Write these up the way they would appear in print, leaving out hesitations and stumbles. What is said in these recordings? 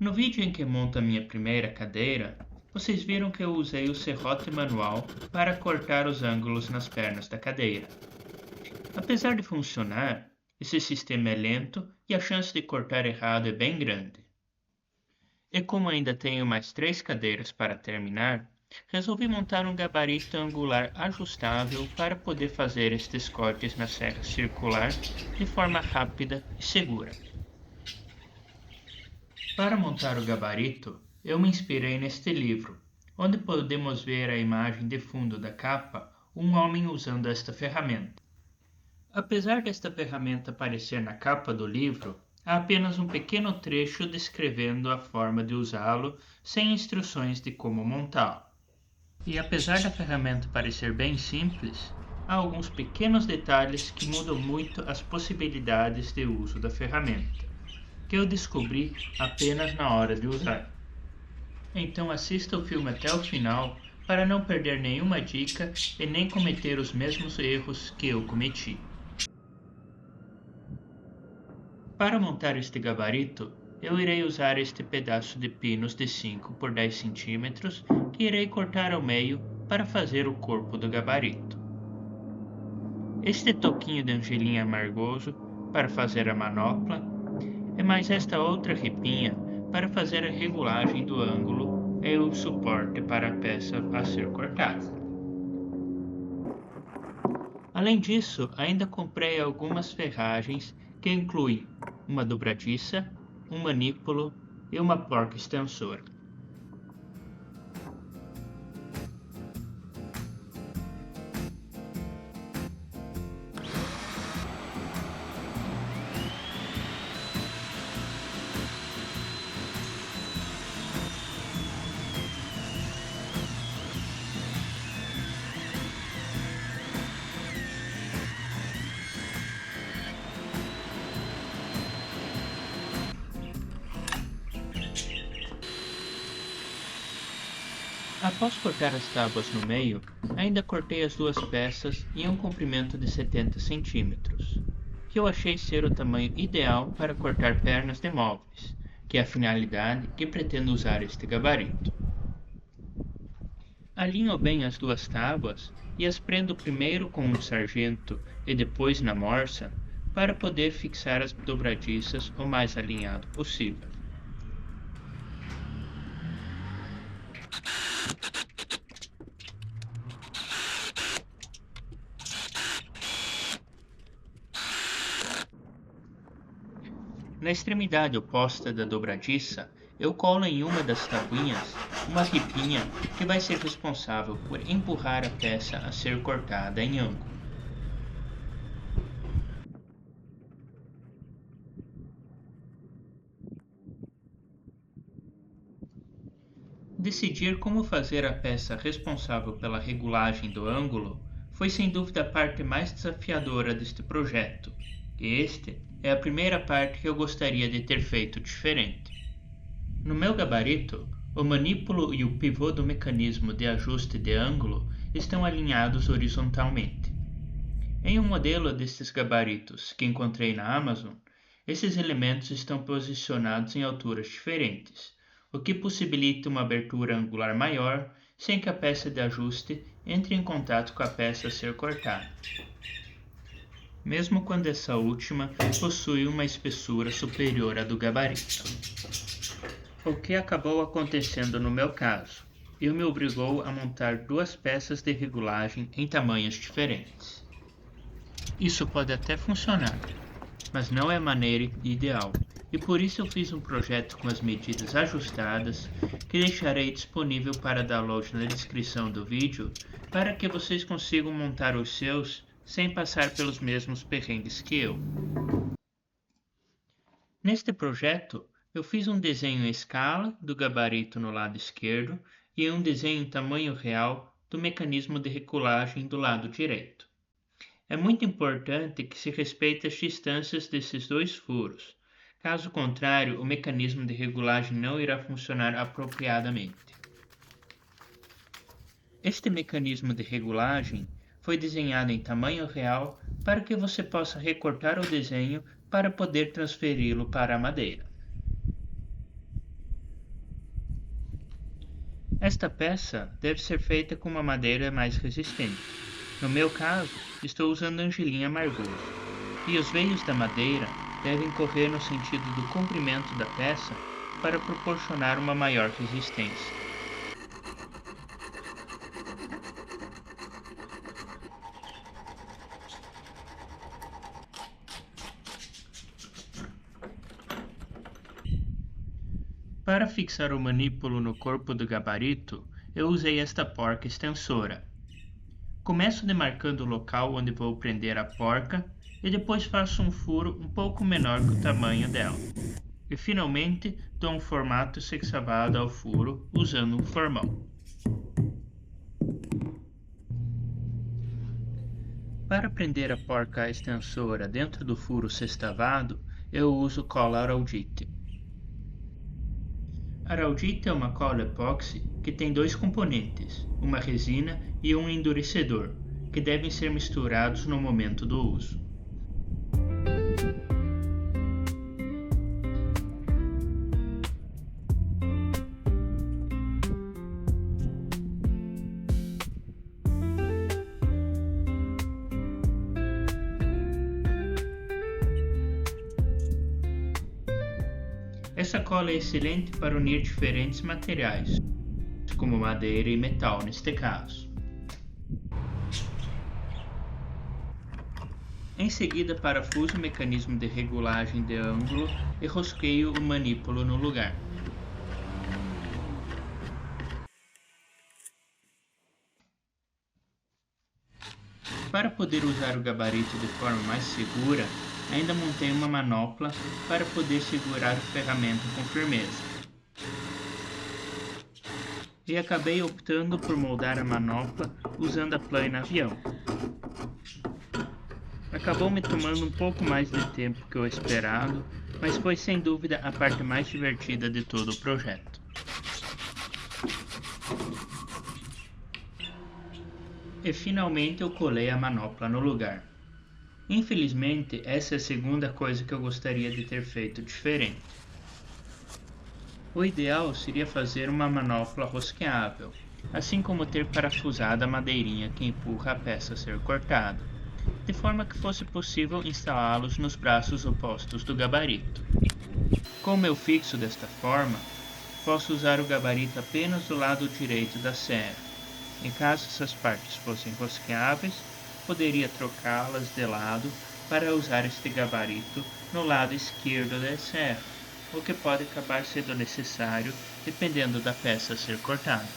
No vídeo em que monto a minha primeira cadeira, vocês viram que eu usei o serrote manual para cortar os ângulos nas pernas da cadeira. Apesar de funcionar, esse sistema é lento e a chance de cortar errado é bem grande. E como ainda tenho mais 3 cadeiras para terminar, resolvi montar um gabarito angular ajustável para poder fazer estes cortes na serra circular de forma rápida e segura. Para montar o gabarito, eu me inspirei neste livro, onde podemos ver a imagem de fundo da capa um homem usando esta ferramenta. Apesar desta ferramenta aparecer na capa do livro, há apenas um pequeno trecho descrevendo a forma de usá-lo sem instruções de como montá-lo. E apesar da ferramenta parecer bem simples, há alguns pequenos detalhes que mudam muito as possibilidades de uso da ferramenta, que eu descobri apenas na hora de usar. Então assista o filme até o final para não perder nenhuma dica e nem cometer os mesmos erros que eu cometi. Para montar este gabarito, eu irei usar este pedaço de pinos de 5 por 10 cm que irei cortar ao meio para fazer o corpo do gabarito. Este toquinho de angelim amargoso para fazer a manopla e mais esta outra ripinha para fazer a regulagem do ângulo e o suporte para a peça a ser cortada. Além disso, ainda comprei algumas ferragens que incluem uma dobradiça, um manípulo e uma porca extensora. Após cortar as tábuas no meio, ainda cortei as duas peças em um comprimento de 70 cm, que eu achei ser o tamanho ideal para cortar pernas de móveis, que é a finalidade que pretendo usar este gabarito. Alinho bem as duas tábuas e as prendo primeiro com um sargento e depois na morsa, para poder fixar as dobradiças o mais alinhado possível. Na extremidade oposta da dobradiça, eu colo em uma das tabuinhas uma ripinha que vai ser responsável por empurrar a peça a ser cortada em ângulo. Decidir como fazer a peça responsável pela regulagem do ângulo foi sem dúvida a parte mais desafiadora deste projeto, e este é a primeira parte que eu gostaria de ter feito diferente. No meu gabarito, o manípulo e o pivô do mecanismo de ajuste de ângulo estão alinhados horizontalmente. Em um modelo destes gabaritos que encontrei na Amazon, esses elementos estão posicionados em alturas diferentes, o que possibilita uma abertura angular maior sem que a peça de ajuste entre em contato com a peça a ser cortada, mesmo quando essa última possui uma espessura superior à do gabarito. O que acabou acontecendo no meu caso, e me obrigou a montar duas peças de regulagem em tamanhos diferentes. Isso pode até funcionar, mas não é a maneira ideal, e por isso eu fiz um projeto com as medidas ajustadas que deixarei disponível para download na descrição do vídeo para que vocês consigam montar os seus sem passar pelos mesmos perrengues que eu. Neste projeto, eu fiz um desenho em escala do gabarito no lado esquerdo e um desenho em tamanho real do mecanismo de regulagem do lado direito. É muito importante que se respeite as distâncias desses dois furos. Caso contrário, o mecanismo de regulagem não irá funcionar apropriadamente. Este mecanismo de regulagem foi desenhado em tamanho real para que você possa recortar o desenho para poder transferi-lo para a madeira. Esta peça deve ser feita com uma madeira mais resistente. No meu caso, estou usando angelim amargoso, e os veios da madeira devem correr no sentido do comprimento da peça para proporcionar uma maior resistência. Para fixar o manípulo no corpo do gabarito, eu usei esta porca extensora. Começo demarcando o local onde vou prender a porca e depois faço um furo um pouco menor que o tamanho dela. E finalmente dou um formato sexavado ao furo usando um formão. Para prender a porca extensora dentro do furo sextavado, eu uso cola Araldite. Araldite é uma cola epóxi que tem dois componentes, uma resina e um endurecedor, que devem ser misturados no momento do uso. Essa cola é excelente para unir diferentes materiais, como madeira e metal neste caso. Em seguida, parafuso o mecanismo de regulagem de ângulo e rosqueio o manípulo no lugar. Para poder usar o gabarito de forma mais segura, ainda montei uma manopla para poder segurar a ferramenta com firmeza. E acabei optando por moldar a manopla usando a plana avião. Acabou me tomando um pouco mais de tempo que o esperado, mas foi sem dúvida a parte mais divertida de todo o projeto. E finalmente eu colei a manopla no lugar. Infelizmente, essa é a segunda coisa que eu gostaria de ter feito diferente. O ideal seria fazer uma manopla rosqueável, assim como ter parafusado a madeirinha que empurra a peça a ser cortada, de forma que fosse possível instalá-los nos braços opostos do gabarito. Como eu fixo desta forma, posso usar o gabarito apenas do lado direito da serra. Em caso essas partes fossem rosqueáveis, poderia trocá-las de lado para usar este gabarito no lado esquerdo da serra, o que pode acabar sendo necessário dependendo da peça a ser cortada.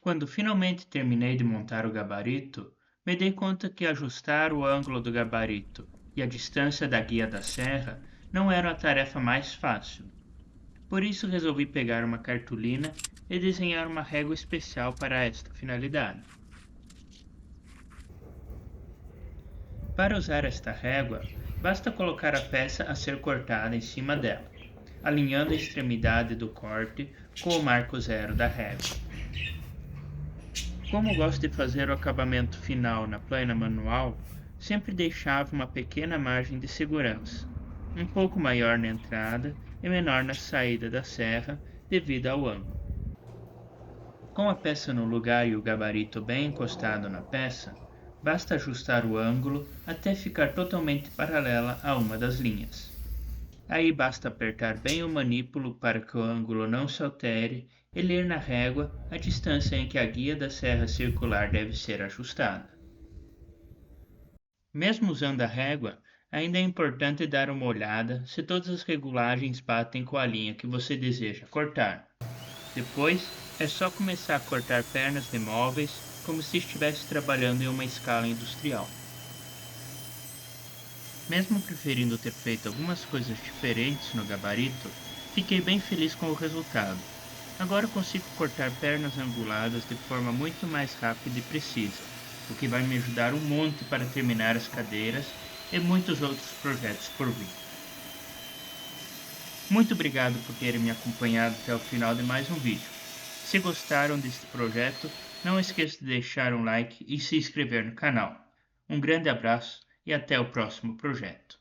Quando finalmente terminei de montar o gabarito, me dei conta que ajustar o ângulo do gabarito e a distância da guia da serra não era a tarefa mais fácil. Por isso resolvi pegar uma cartolina e desenhar uma régua especial para esta finalidade. Para usar esta régua, basta colocar a peça a ser cortada em cima dela, alinhando a extremidade do corte com o marco zero da régua. Como gosto de fazer o acabamento final na plana manual, sempre deixava uma pequena margem de segurança, um pouco maior na entrada e menor na saída da serra devido ao ângulo. Com a peça no lugar e o gabarito bem encostado na peça, basta ajustar o ângulo até ficar totalmente paralela a uma das linhas. Aí basta apertar bem o manípulo para que o ângulo não se altere e ler na régua a distância em que a guia da serra circular deve ser ajustada. Mesmo usando a régua, ainda é importante dar uma olhada se todas as regulagens batem com a linha que você deseja cortar. Depois, é só começar a cortar pernas de móveis como se estivesse trabalhando em uma escala industrial. Mesmo preferindo ter feito algumas coisas diferentes no gabarito, fiquei bem feliz com o resultado. Agora consigo cortar pernas anguladas de forma muito mais rápida e precisa, o que vai me ajudar um monte para terminar as cadeiras e muitos outros projetos por vir. Muito obrigado por terem me acompanhado até o final de mais um vídeo. Se gostaram deste projeto, não esqueça de deixar um like e se inscrever no canal. Um grande abraço e até o próximo projeto.